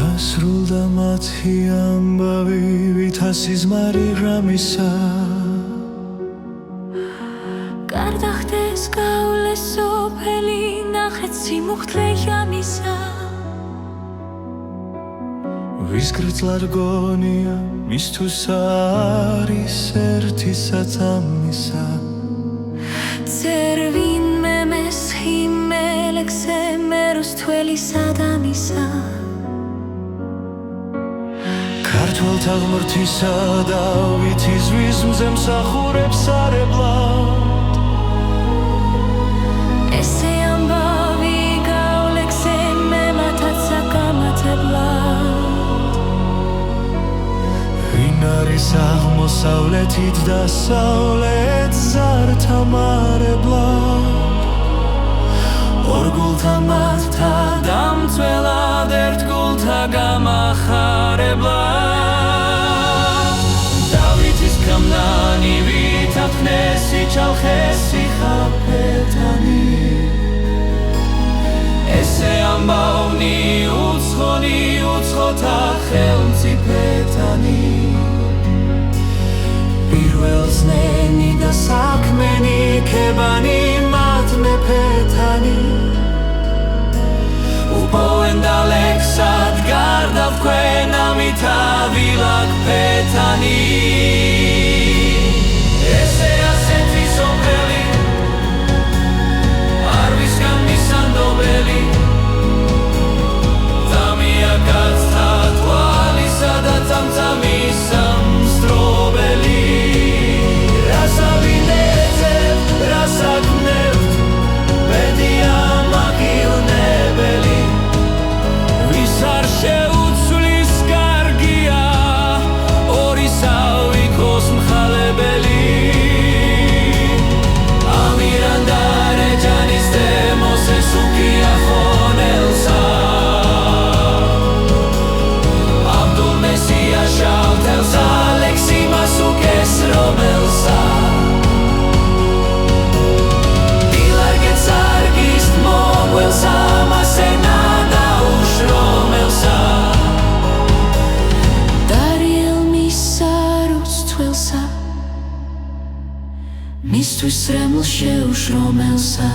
დასრულდა მათი ამბავი ვითასიზმარი რამისა გარდა ხდეს გაავლეს სოფელი ნახეთ სიმუხლე ჟამისა ვის გრძლად გონია მისთვის არის ერთისაც ამისა წერ ვინმე მესხი მელექსე მეროს თველი სადამისა ქართველთა ღმრთისა დავითი ზღვის მზე მსახურებს არებლად ესე ამბავი გავლექსე მე მათაც აკამათებლად ვინ არის აღმოსავლეთით დასავლეთ ზართა მარებლად ორ გულთა მათთა დამცველად ერთ გულთა გამახარებლად დავითის კამნანი ვითაფნესი ჩალხესი ხაფეთანი ესე ამბავნი უცხონი უცხოთა ხელმწიფეთანი პირველს ნენი და საქმენი ქებანი მათ მეფეთანი უპოვენ და ლექსად გარდა ვქვენ ამით ავილაკ ფეთანი ესე ასეთი სოფელი არ ვისგან მისანდობელი დამია კაცთა თვალისა და წამწამის ამსტრობელი რას ავინეცებ, რას აკვნევთ ბედია მაგილნებელი ვის არ შეუცვლის კარგია ორისავი ქოს მხალებელი ამირანდა რეჯანის დემოსეს უკია ხონელსა აბდულ მესია შავთელს ალექსი მასუკეს რომელსა დილარგეთ სარგის მოგველსა მასენა და უშრომელსა დარიელ მისარუც თველსა მისთვის რემლ შეუშრომელსა